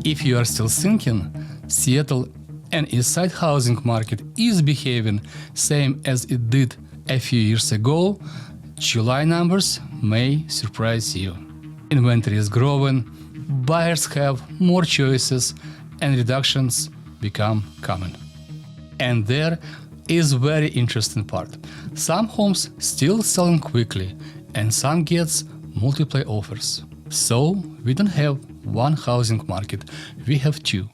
If you are still thinking Seattle and Eastside housing market is behaving same as it did a few years ago, July numbers may surprise you. Inventory is growing, buyers have more choices, and reductions become common. And there is very interesting part. Some homes still selling quickly, and some gets multiple offers. So we don't have one housing market, we have two.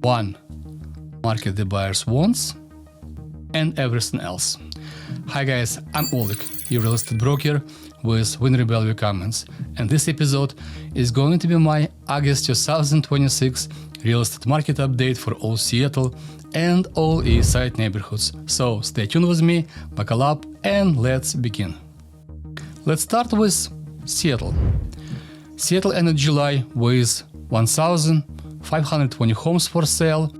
One market the buyers wants, and everything else. Hi guys, I'm Oleg, your real estate broker with Bellevue Comments, and this episode is going to be my August 2026 real estate market update for all Seattle and all Eastside neighborhoods. So stay tuned with me, buckle up, and let's begin. Let's start with Seattle. Seattle ended July with 1,520 homes for sale,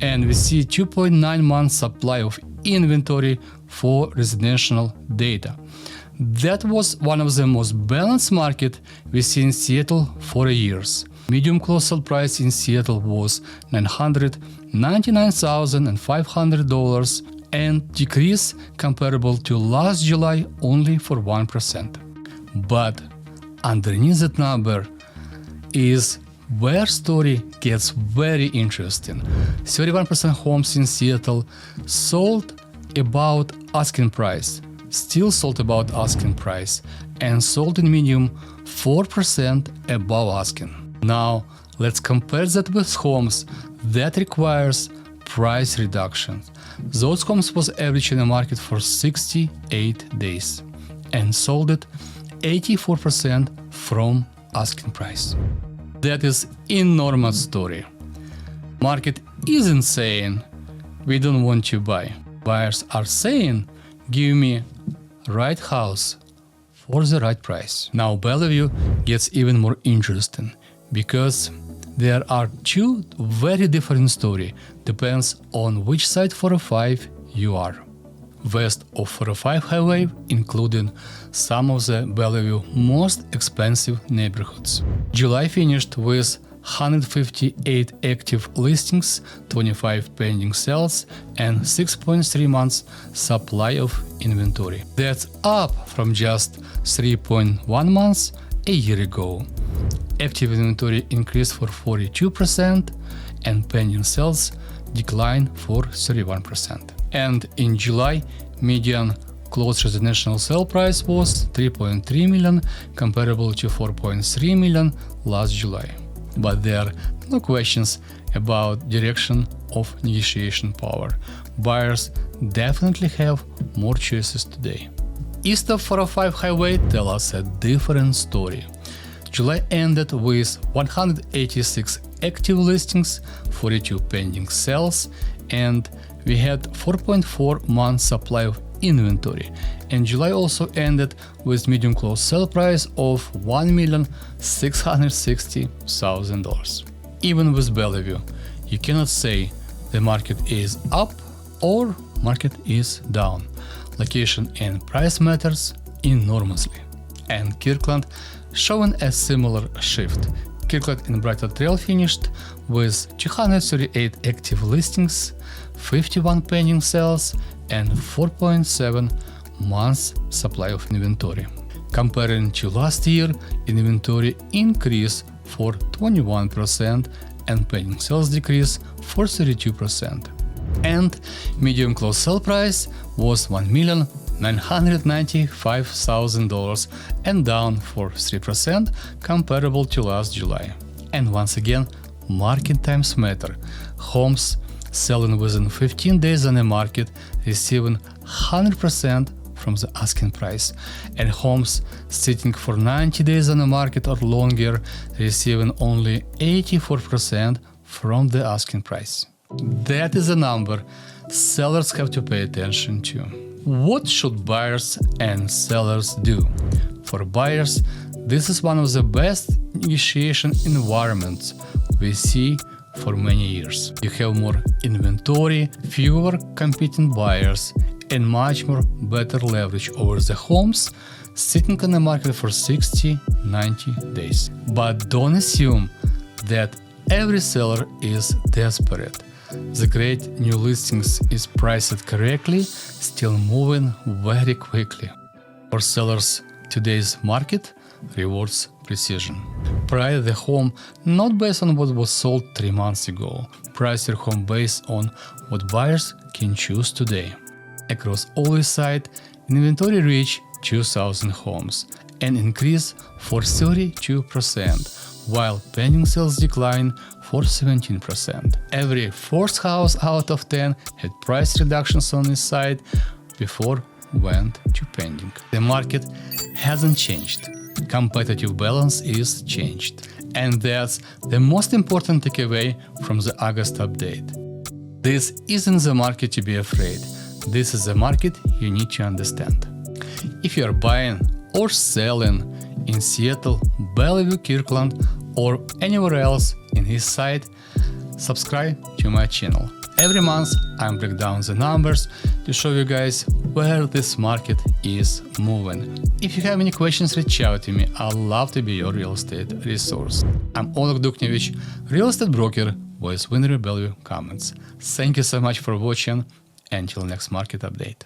and we see 2.9 months supply of inventory for residential data. That was one of the most balanced market we see in Seattle for years. Medium close sale price in Seattle was $999,500 and decrease comparable to last July only for 1%. But underneath that number is where story gets very interesting. 31% homes in Seattle sold about asking price, still sold about asking price, and sold in medium 4% above asking. Now let's compare that with homes that requires price reductions. Those homes was average in the market for 68 days and sold it 84% from asking price. That is enormous story. Market isn't saying we don't want to buy. Buyers are saying give me right house for the right price. Now Bellevue gets even more interesting because there are two very different stories, depends on which side 405 you are. West of 405 highway, including some of the Bellevue most expensive neighborhoods. July finished with 158 active listings, 25 pending sales, and 6.3 months supply of inventory. That's up from just 3.1 months a year ago. Active inventory increased for 42% and pending sales declined for 31%. And in July, median closed residential sale price was $3.3 million, comparable to $4.3 million last July. But there are no questions about direction of negotiation power. Buyers definitely have more choices today. East of 405 highway tell us a different story. July ended with 186 active listings, 42 pending sales, and we had 4.4 months supply of inventory. And July also ended with medium close sale price of $1,660,000. Even with Bellevue, you cannot say the market is up or market is down. Location and price matters enormously. And Kirkland showing a similar shift. Kirkland and Bridle Trails finished with 238 active listings, 51 pending sales, and 4.7 months supply of inventory. Comparing to last year, inventory increased for 21% and pending sales decreased for 32%. And medium close sale price was $1,995,000 and down for 3% comparable to last July. And once again, market times matter. Homes selling within 15 days on the market receiving 100% from the asking price, and homes sitting for 90 days on the market or longer receiving only 84% from the asking price. That is a number sellers have to pay attention to. What should buyers and sellers do? For buyers, this is one of the best negotiation environments we see for many years. You have more inventory, fewer competing buyers, and much more better leverage over the homes sitting on the market for 60-90 days. But don't assume that Every seller is desperate. The great new listings is priced correctly, still moving very quickly. For sellers, today's market rewards precision. Price the home not based on what was sold 3 months ago. Price your home based on what buyers can choose today. Across all Eastside, inventory reached 2,000 homes, an increase for 32%, while pending sales decline for 17%. Every fourth house out of 10 had price reductions on Eastside before went to pending. The market hasn't changed. Competitive balance is changed. And that's the most important takeaway from the August update. This isn't the market to be afraid. This is the market you need to understand. If you are buying or selling in Seattle, Bellevue, Kirkland, or anywhere else in Eastside, subscribe to my channel. Every month I break down the numbers to show you guys where this market is moving. If you have any questions, reach out to me. I'd love to be your real estate resource. I'm Oleg Dukhnevich, real estate broker with Winter Bellevue Comments. Thank you so much for watching. Until next market update.